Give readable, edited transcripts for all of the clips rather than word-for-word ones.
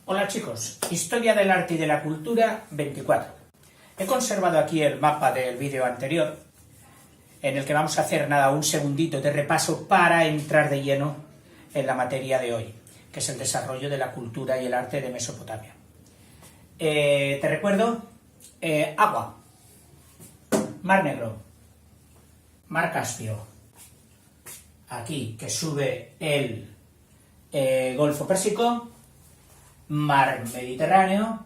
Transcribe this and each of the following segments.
Hola chicos, Historia del Arte y de la Cultura 24. He conservado aquí el mapa del vídeo anterior, en el que vamos a hacer un segundito de repaso para entrar de lleno en la materia de hoy, que es el desarrollo de la cultura y el arte de Mesopotamia. Te recuerdo, agua, Mar Negro, Mar Caspio, aquí que sube el Golfo Pérsico, Mar Mediterráneo,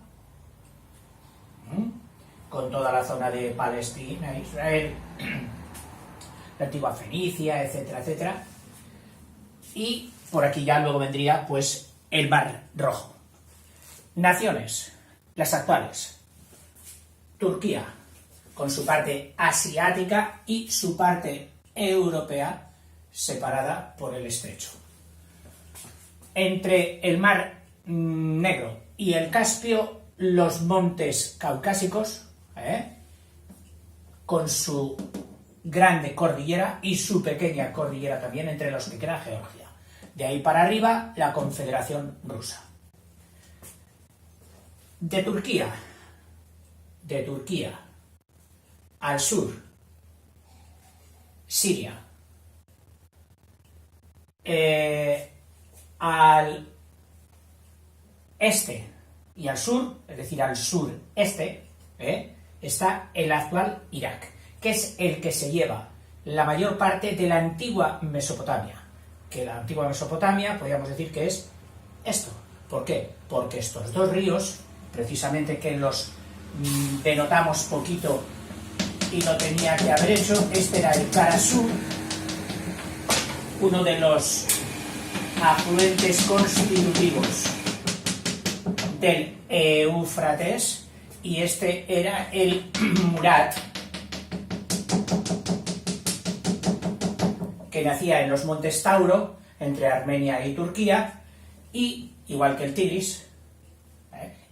con toda la zona de Palestina, Israel, la antigua Fenicia, etcétera, etcétera. Y por aquí ya luego vendría pues el Mar Rojo. Naciones, las actuales. Turquía, con su parte asiática y su parte europea separada por el estrecho. Entre el Mar Negro y el Caspio, los montes caucásicos, con su grande cordillera y su pequeña cordillera también, entre los que queda Georgia. De ahí para arriba, la Confederación Rusa. De Turquía al sur, Siria, al este y al sur, es decir, al sureste, está el actual Irak, que es el que se lleva la mayor parte de la antigua Mesopotamia, que la antigua Mesopotamia podríamos decir que es esto. ¿Por qué? Porque estos dos ríos, precisamente que los denotamos poquito y lo tenía que haber hecho, este era el Karasur, uno de los afluentes constitutivos del Éufrates, y este era el Murat, que nacía en los montes Tauro, entre Armenia y Turquía, y igual que el Tigris,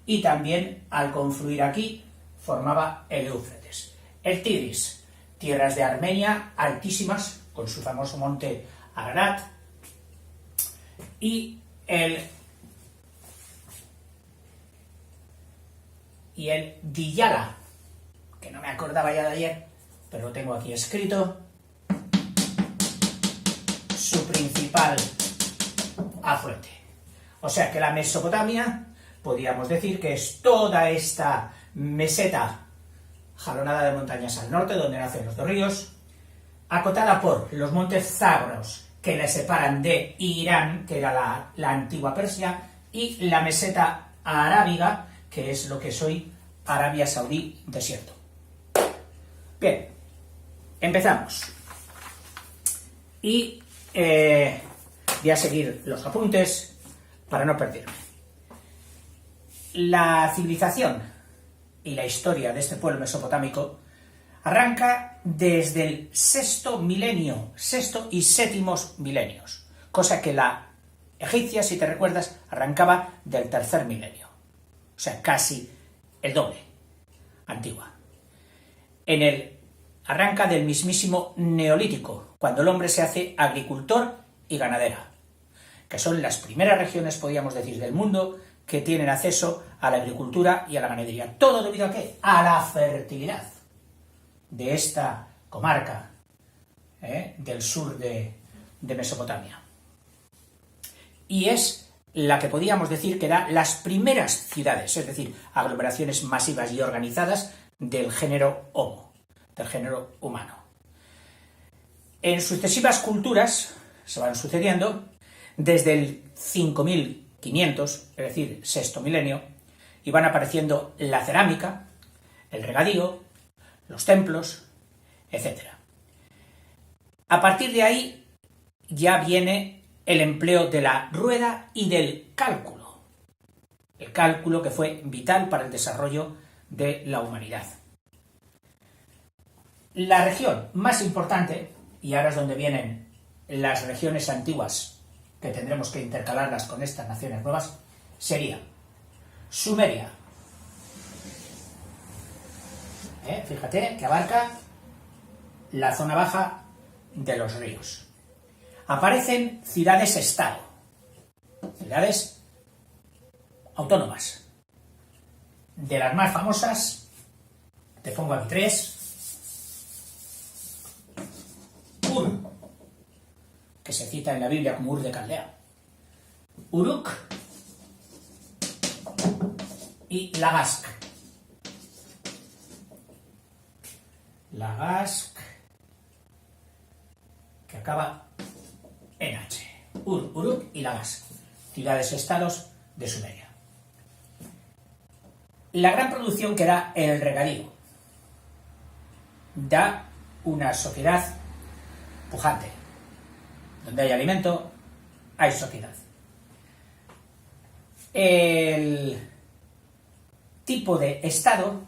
y también al confluir aquí formaba el Éufrates. El Tigris, tierras de Armenia altísimas, con su famoso monte Ararat, y el Diyala, que no me acordaba ya de ayer, pero lo tengo aquí escrito, su principal afluente. O sea que la Mesopotamia, podríamos decir que es toda esta meseta jalonada de montañas al norte, donde nacen los dos ríos, acotada por los montes Zagros, que le separan de Irán, que era la antigua Persia, y la meseta arábiga, que es lo que es hoy Arabia Saudí desierto. Bien, empezamos. Y voy a seguir los apuntes para no perderme. La civilización y la historia de este pueblo mesopotámico arranca desde el sexto y séptimo milenios, cosa que la egipcia, si te recuerdas, arrancaba del tercer milenio, o sea, casi el doble, antigua. Arranca del mismísimo neolítico, cuando el hombre se hace agricultor y ganadera, que son las primeras regiones, podríamos decir, del mundo que tienen acceso a la agricultura y a la ganadería. ¿Todo debido a qué? A la fertilidad de esta comarca del sur de Mesopotamia. Y es la que podríamos decir que da las primeras ciudades, es decir, aglomeraciones masivas y organizadas del género Homo, del género humano. En sucesivas culturas se van sucediendo desde el 5500, es decir, sexto milenio, y van apareciendo la cerámica, el regadío, los templos, etc. A partir de ahí ya viene el empleo de la rueda y del cálculo. El cálculo que fue vital para el desarrollo de la humanidad. La región más importante, y ahora es donde vienen las regiones antiguas, que tendremos que intercalarlas con estas naciones nuevas, sería Sumeria. Fíjate que abarca la zona baja de los ríos. Aparecen ciudades-estado, ciudades autónomas. De las más famosas, te pongo aquí 3. Ur, que se cita en la Biblia como Ur de Caldea. Uruk y Lagask. Lagask, que acaba en H. Ur, Uruk y Lagask, ciudades-estados de Sumeria. La gran producción que da el regadío da una sociedad pujante. Donde hay alimento, hay sociedad. El tipo de estado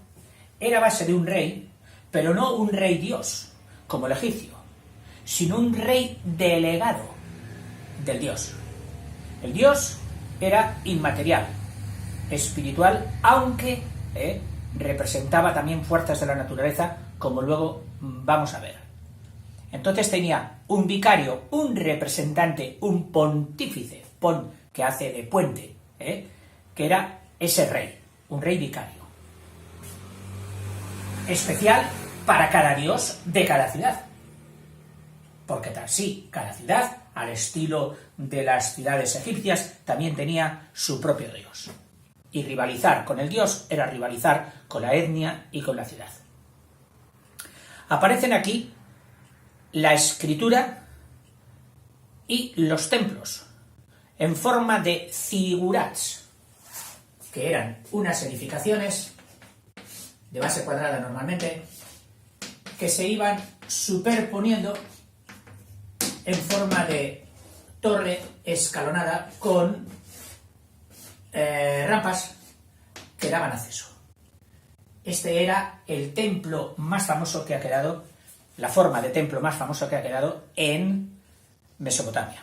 era a base de un rey, pero no un rey dios, como el egipcio, sino un rey delegado del dios. El dios era inmaterial, espiritual, aunque representaba también fuerzas de la naturaleza, como luego vamos a ver. Entonces tenía un vicario, un representante, un pontífice, que hace de puente, que era ese rey, un rey vicario. Especial para cada dios de cada ciudad. Porque sí, cada ciudad, al estilo de las ciudades egipcias, también tenía su propio dios. Y rivalizar con el dios era rivalizar con la etnia y con la ciudad. Aparecen aquí la escritura y los templos en forma de zigurats, que eran unas edificaciones de base cuadrada normalmente, que se iban superponiendo en forma de torre escalonada con rampas que daban acceso. Este era el templo más famoso que ha quedado, la forma de templo más famosa que ha quedado en Mesopotamia.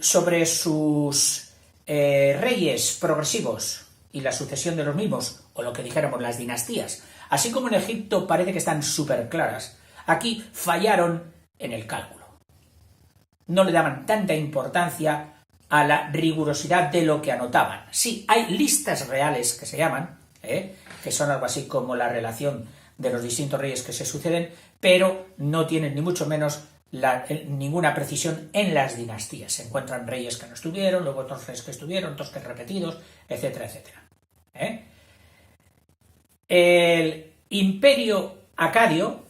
Sobre sus reyes progresivos y la sucesión de los mismos, o lo que dijéramos las dinastías, así como en Egipto parece que están súper claras, aquí fallaron en el cálculo. No le daban tanta importancia a la rigurosidad de lo que anotaban. Sí, hay listas reales que se llaman, que son algo así como la relación de los distintos reyes que se suceden, pero no tienen ni mucho menos ninguna precisión en las dinastías. Se encuentran reyes que no estuvieron, luego otros reyes que estuvieron, otros que repetidos, etcétera, etcétera. El imperio acadio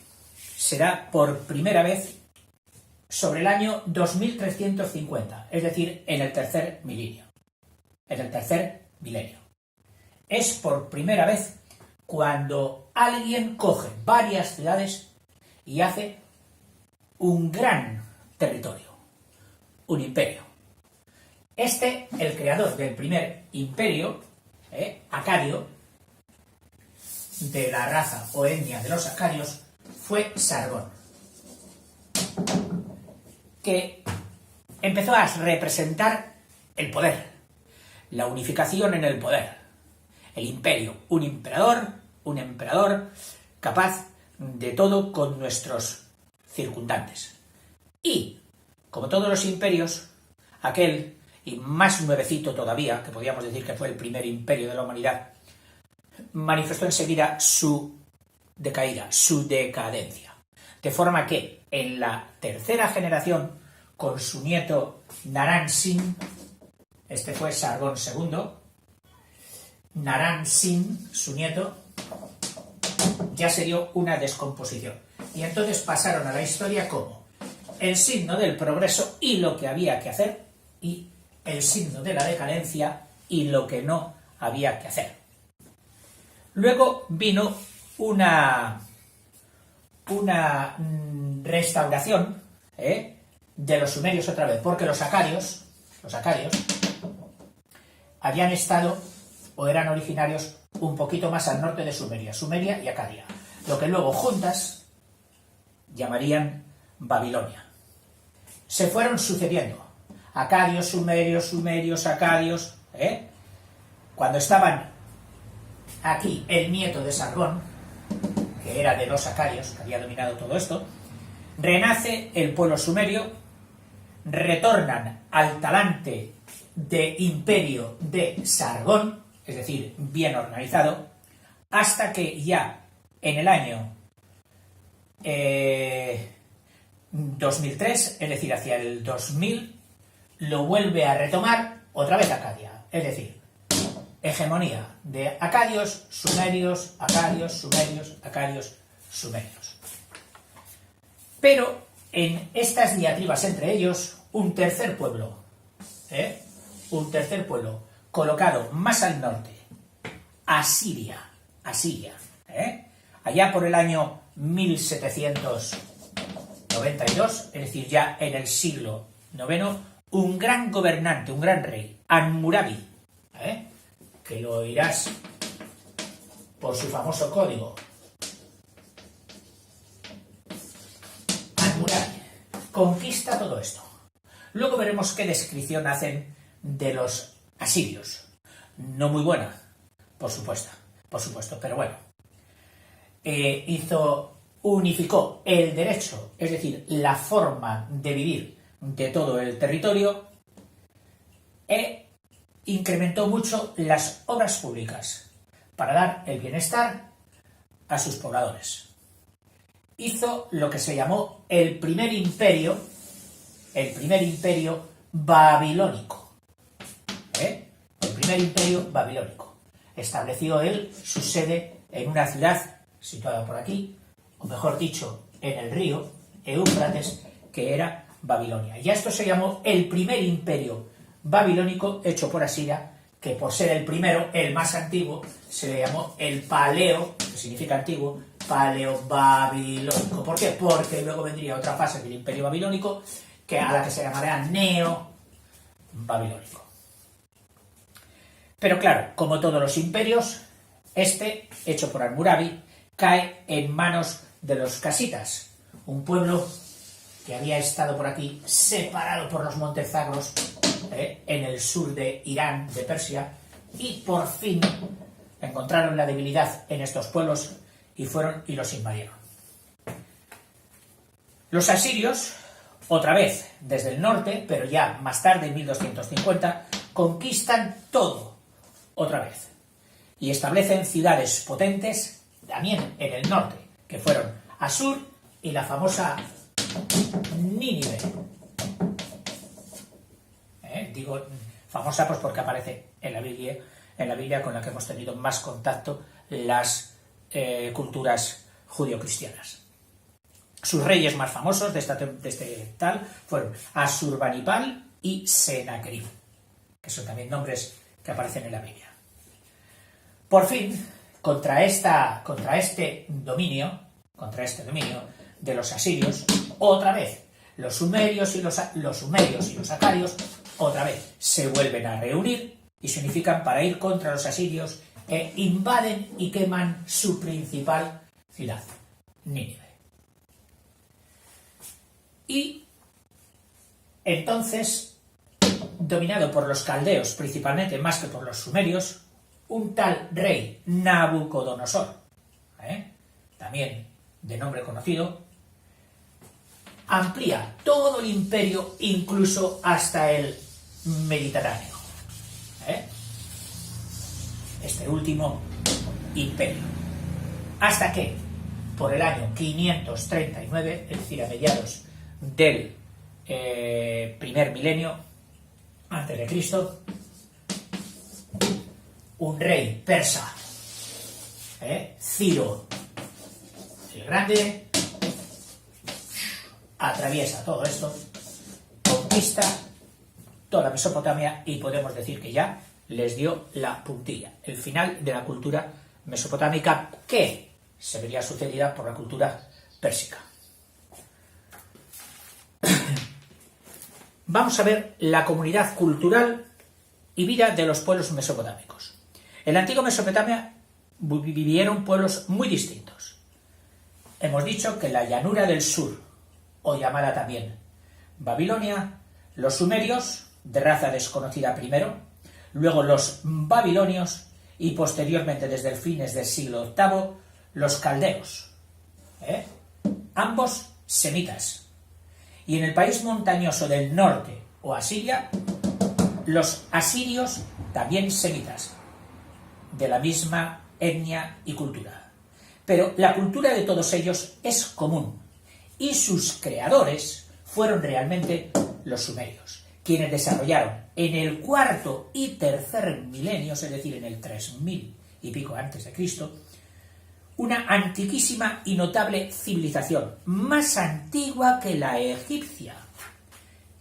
será por primera vez sobre el año 2350, es decir, en el tercer milenio. Es por primera vez cuando alguien coge varias ciudades y hace un gran territorio, un imperio. El creador del primer imperio, acadio, de la raza o etnia de los acadios, fue Sargón, que empezó a representar el poder, la unificación en el poder, el imperio, un emperador capaz de todo con nuestros circundantes. Y, como todos los imperios, aquel, y más nuevecito todavía, que podríamos decir que fue el primer imperio de la humanidad, manifestó enseguida su decaída, su decadencia. De forma que en la tercera generación, con su nieto Naram-Sin, este fue Sargón II, Naram-Sin, su nieto, ya se dio una descomposición. Y entonces pasaron a la historia como el signo del progreso y lo que había que hacer, y el signo de la decadencia y lo que no había que hacer. Luego vino una restauración de los sumerios otra vez, porque los acadios habían estado o eran originarios un poquito más al norte de Sumeria y Acadia, lo que luego juntas llamarían Babilonia. Se fueron sucediendo acadios, sumerios, acadios. Cuando estaban aquí el nieto de Sargón, que era de los acadios, que había dominado todo esto, renace el pueblo sumerio, retornan al talante de imperio de Sargón, es decir, bien organizado, hasta que ya en el año 2003, es decir, hacia el 2000, lo vuelve a retomar otra vez Acadia, es decir, hegemonía de acadios, sumerios, acadios, sumerios, acadios, sumerios. Pero en estas diatribas entre ellos, un tercer pueblo colocado más al norte, Asiria, allá por el año 1792, es decir, ya en el siglo IX, un gran gobernante, un gran rey, Hammurabi, que lo oirás por su famoso código. Hammurabi conquista todo esto. Luego veremos qué descripción hacen de los asirios. No muy buena, por supuesto, pero bueno. Unificó el derecho, es decir, la forma de vivir de todo el territorio, e incrementó mucho las obras públicas para dar el bienestar a sus pobladores. Hizo lo que se llamó el primer imperio babilónico. El primer imperio babilónico. Estableció él su sede en una ciudad situada por aquí, o mejor dicho, en el río Éufrates, que era Babilonia. Y a esto se llamó el primer imperio babilónico hecho por Asiria, que por ser el primero, el más antiguo, se le llamó el paleo, que significa antiguo, paleo-babilónico. ¿Por qué? Porque luego vendría otra fase del imperio babilónico, a la que se llamará neo-babilónico. Pero claro, como todos los imperios, este, hecho por Hammurabi, cae en manos de los casitas, un pueblo que había estado por aquí separado por los montes Zagros, en el sur de Irán, de Persia, y por fin encontraron la debilidad en estos pueblos y fueron y los invadieron. Los asirios, otra vez desde el norte, pero ya más tarde, en 1250, conquistan todo, otra vez, y establecen ciudades potentes también en el norte, que fueron Asur y la famosa Nínive. Digo famosa pues porque aparece en la Biblia con la que hemos tenido más contacto las culturas judio-cristianas. Sus reyes más famosos de este tal fueron Asurbanipal y Senaquerib, que son también nombres que aparecen en la Biblia. Por fin, contra este dominio de los asirios, otra vez los sumerios y los acadios otra vez se vuelven a reunir y se unifican para ir contra los asirios e invaden y queman su principal ciudad, Nínive. Y entonces, dominado por los caldeos principalmente, más que por los sumerios, un tal rey Nabucodonosor, también de nombre conocido, amplía todo el imperio incluso hasta el Mediterráneo. Este último imperio. Hasta que, por el año 539, es decir, a mediados del primer milenio antes de Cristo, un rey persa, Ciro el Grande, atraviesa todo esto, conquista toda Mesopotamia y podemos decir que ya les dio la puntilla, el final de la cultura mesopotámica, que se vería sucedida por la cultura pérsica. Vamos a ver la comunidad cultural y vida de los pueblos mesopotámicos. En la antigua Mesopotamia vivieron pueblos muy distintos. Hemos dicho que la llanura del sur, o llamada también Babilonia, los sumerios, de raza desconocida primero, luego los babilonios y posteriormente, desde el fines del siglo VIII, los caldeos, ambos semitas. Y en el país montañoso del norte, o Asiria, Los asirios, también semitas, de la misma etnia y cultura. Pero la cultura de todos ellos es común, y sus creadores fueron realmente los sumerios, quienes desarrollaron en el cuarto y tercer milenio, es decir, en el 3000 y pico antes de Cristo, una antiquísima y notable civilización, más antigua que la egipcia,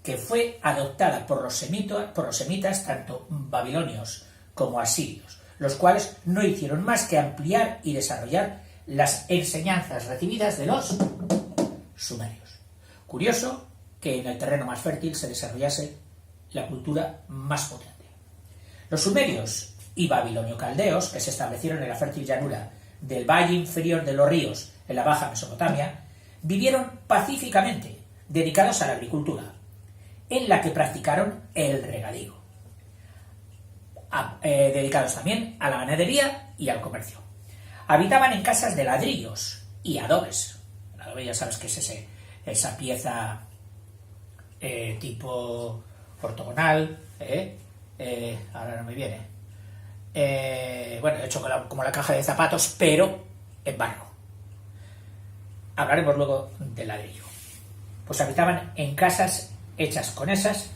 que fue adoptada por los semitas, tanto babilonios como asirios, los cuales no hicieron más que ampliar y desarrollar las enseñanzas recibidas de los sumerios. Curioso que en el terreno más fértil se desarrollase la cultura más potente. Los sumerios y babilonio-caldeos, que se establecieron en la fértil llanura del valle inferior de los ríos en la Baja Mesopotamia, vivieron pacíficamente, dedicados a la agricultura, en la que practicaron el regadío, dedicados también a la ganadería y al comercio. Habitaban en casas de ladrillos y adobes. El adobe ya sabes que es esa pieza tipo ortogonal, ahora no me viene, hecho como la caja de zapatos, pero en barro. Hablaremos luego del ladrillo. Pues habitaban en casas hechas con esas,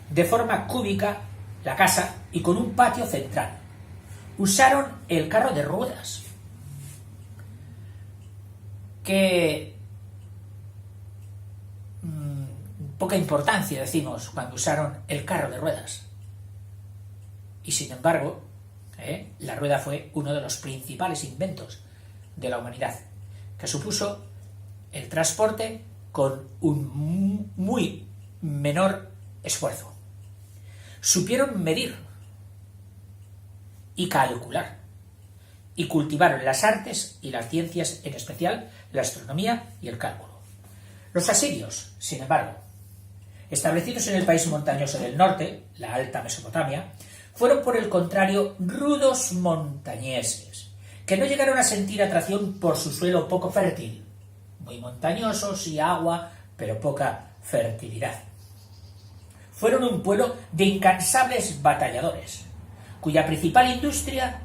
de forma cúbica la casa y con un patio central. Usaron el carro de ruedas, que poca importancia decimos cuando usaron el carro de ruedas. Y sin embargo, la rueda fue uno de los principales inventos de la humanidad, que supuso el transporte con un muy menor esfuerzo. Supieron medir y calcular, y cultivaron las artes y las ciencias, en especial la astronomía y el cálculo. Los asirios, sin embargo, establecidos en el país montañoso del norte, la Alta Mesopotamia, fueron por el contrario rudos montañeses, que no llegaron a sentir atracción por su suelo poco fértil, muy montañosos y agua, pero poca fertilidad. Fueron un pueblo de incansables batalladores, cuya principal industria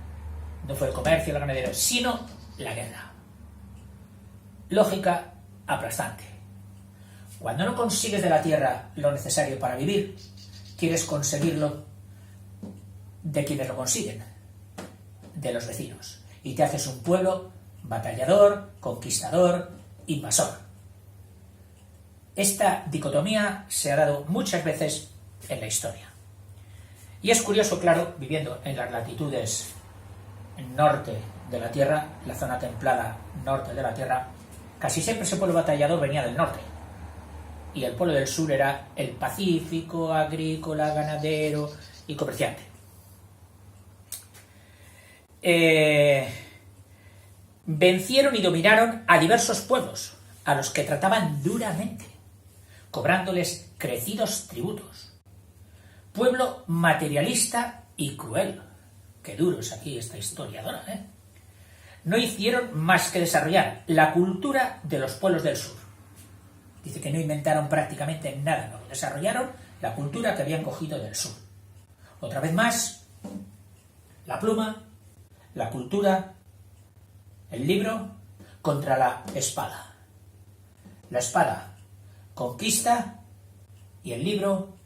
no fue el comercio y la ganadería, sino la guerra. Lógica aplastante. Cuando no consigues de la tierra lo necesario para vivir, quieres conseguirlo de quienes lo consiguen, de los vecinos, y te haces un pueblo batallador, conquistador, invasor. Esta dicotomía se ha dado muchas veces en la historia. Y es curioso, claro, viviendo en las latitudes norte de la Tierra, la zona templada norte de la Tierra, casi siempre ese pueblo batallador venía del norte. Y el pueblo del sur era el pacífico, agrícola, ganadero y comerciante. Vencieron y dominaron a diversos pueblos, a los que trataban duramente, cobrándoles crecidos tributos. Pueblo materialista y cruel. Qué duro es aquí esta historiadora, ¿eh? No hicieron más que desarrollar la cultura de los pueblos del sur. Dice que no inventaron prácticamente nada nuevo. Desarrollaron la cultura que habían cogido del sur. Otra vez más, la pluma, la cultura, el libro contra la espada. La espada conquista y el libro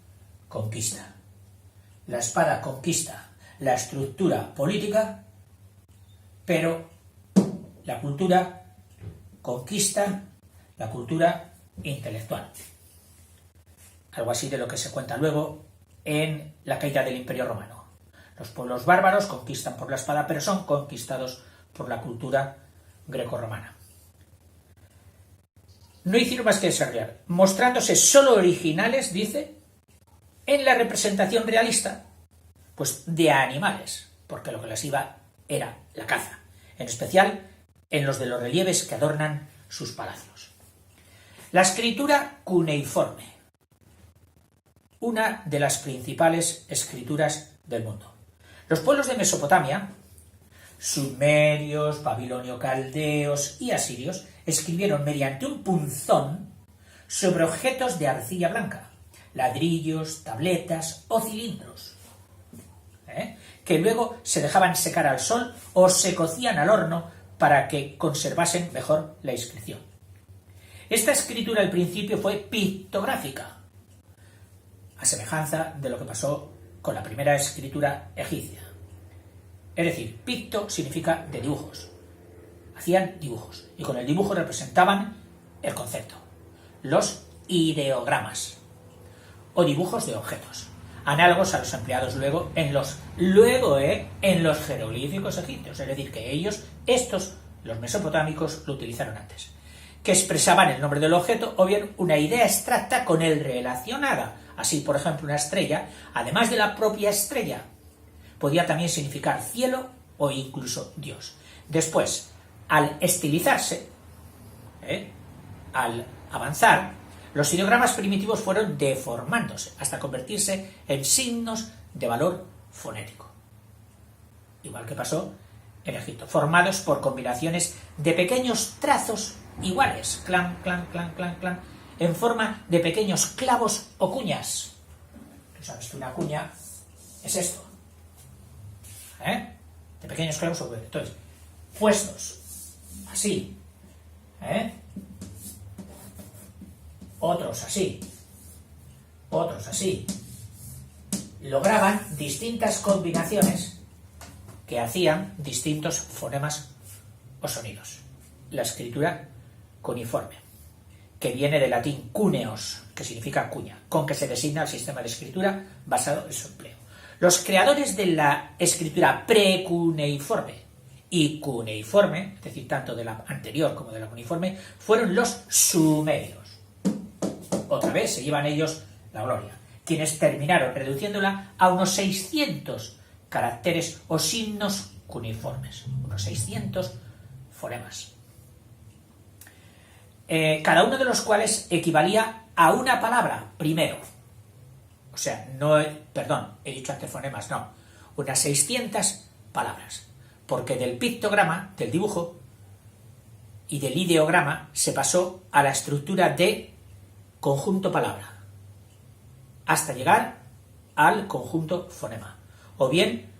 conquista. La espada conquista la estructura política, pero la cultura conquista la cultura intelectual. Algo así de lo que se cuenta luego en la caída del Imperio Romano. Los pueblos bárbaros conquistan por la espada, pero son conquistados por la cultura grecorromana. No hicieron más que desarrollar, mostrándose solo originales, dice, en la representación realista, pues de animales, porque lo que les iba era la caza, en especial en los de los relieves que adornan sus palacios. La escritura cuneiforme, una de las principales escrituras del mundo. Los pueblos de Mesopotamia, sumerios, babilonio-caldeos y asirios, escribieron mediante un punzón sobre objetos de arcilla blanca, ladrillos, tabletas o cilindros, que luego se dejaban secar al sol o se cocían al horno para que conservasen mejor la inscripción. Esta escritura al principio fue pictográfica, a semejanza de lo que pasó con la primera escritura egipcia. Es decir, picto significa de dibujos. Hacían dibujos y con el dibujo representaban el concepto. Los ideogramas o dibujos de objetos, análogos a los empleados luego en los jeroglíficos egipcios, es decir, que los mesopotámicos, lo utilizaron antes, que expresaban el nombre del objeto o bien una idea abstracta con él relacionada. Así, por ejemplo, una estrella, además de la propia estrella, podía también significar cielo o incluso Dios. Después, al estilizarse, al avanzar, los ideogramas primitivos fueron deformándose hasta convertirse en signos de valor fonético. Igual que pasó en Egipto, formados por combinaciones de pequeños trazos iguales, clan, clan, clan, clan, clan, en forma de pequeños clavos o cuñas. Tú sabes que una cuña es esto, de pequeños clavos o cuñas. Entonces, puestos así, otros así, lograban distintas combinaciones que hacían distintos fonemas o sonidos. La escritura cuneiforme, que viene del latín cuneos, que significa cuña, con que se designa el sistema de escritura basado en su empleo. Los creadores de la escritura precuneiforme y cuneiforme, es decir, tanto de la anterior como de la cuneiforme, fueron los sumerios. Otra vez se llevan ellos la gloria, quienes terminaron reduciéndola a unos 600 caracteres o signos cuneiformes, unos 600 fonemas, cada uno de los cuales equivalía a una palabra primero. O sea, he dicho antes fonemas, no, unas 600 palabras, porque del pictograma, del dibujo, y del ideograma se pasó a la estructura de conjunto palabra, hasta llegar al conjunto fonema. O bien,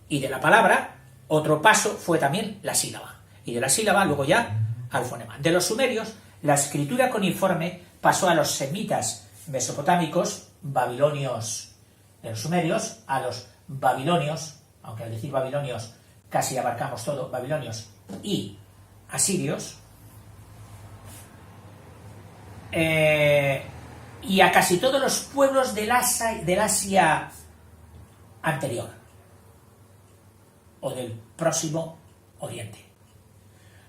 y de la palabra, otro paso fue también la sílaba, y de la sílaba luego ya al fonema. De los sumerios, la escritura cuneiforme pasó a los semitas mesopotámicos, babilonios de los sumerios, a los babilonios, aunque al decir babilonios casi abarcamos todo, babilonios y asirios, y a casi todos los pueblos del Asia anterior o del próximo Oriente,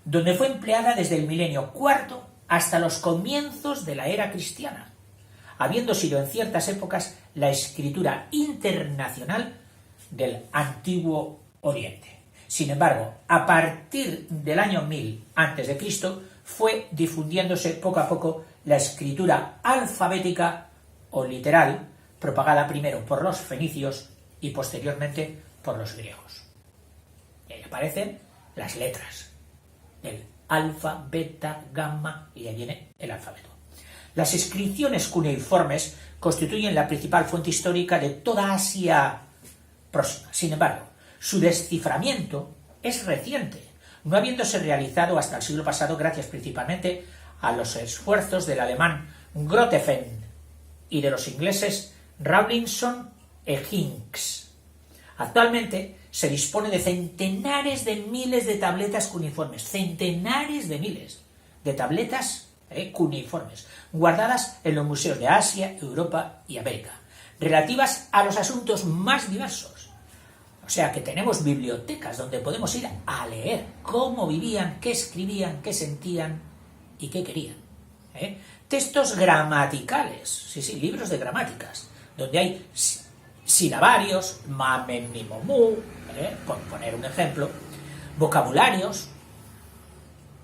donde fue empleada desde el milenio IV hasta los comienzos de la era cristiana, habiendo sido en ciertas épocas la escritura internacional del Antiguo Oriente. Sin embargo, a partir del año 1000 a.C., fue difundiéndose poco a poco la escritura alfabética o literal, propagada primero por los fenicios y posteriormente por los griegos. Y ahí aparecen las letras del alfa, beta, gamma, y ahí viene el alfabeto. Las inscripciones cuneiformes constituyen la principal fuente histórica de toda Asia próxima. Sin embargo, su desciframiento es reciente, no habiéndose realizado hasta el siglo pasado gracias principalmente a los esfuerzos del alemán Grotefend y de los ingleses Rawlinson e Hinks. Actualmente se dispone de centenares de miles de tabletas cuneiformes, centenares de miles de tabletas cuneiformes, guardadas en los museos de Asia, Europa y América, relativas a los asuntos más diversos. O sea que tenemos bibliotecas donde podemos ir a leer cómo vivían, qué escribían, qué sentían y qué querían. Textos gramaticales, sí, libros de gramáticas, donde hay silabarios, mamemimomu, por poner un ejemplo, vocabularios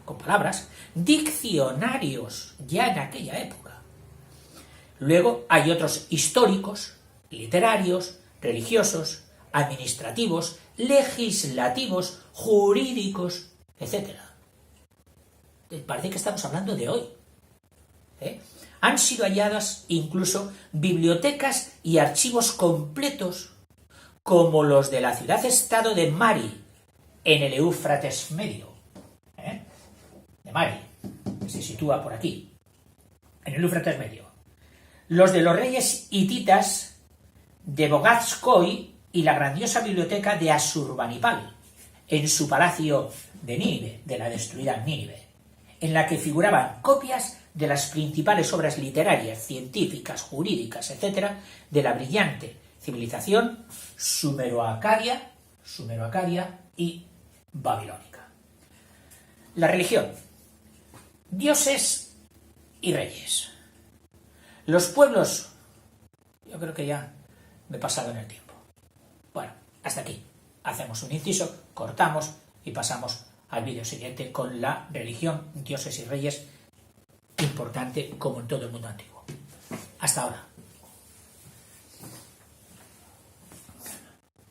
con palabras, diccionarios ya en aquella época. Luego hay otros históricos, literarios, religiosos, administrativos, legislativos, jurídicos, etc. Parece que estamos hablando de hoy. Han sido halladas incluso bibliotecas y archivos completos como los de la ciudad-estado de Mari, en el Éufrates medio, de Mari, que se sitúa por aquí, en el Éufrates medio. Los de los reyes hititas de Bogatskoi y la grandiosa biblioteca de Asurbanipal, en su palacio de Nínive, de la destruida Nínive, en la que figuraban copias de las principales obras literarias, científicas, jurídicas, etc., de la brillante civilización sumero-acadia y babilónica. La religión. Dioses y reyes. Los pueblos... Yo creo que ya me he pasado en el tiempo. Bueno, hasta aquí. Hacemos un inciso, cortamos y pasamos al vídeo siguiente con la religión, dioses y reyes, importante como en todo el mundo antiguo. Hasta ahora.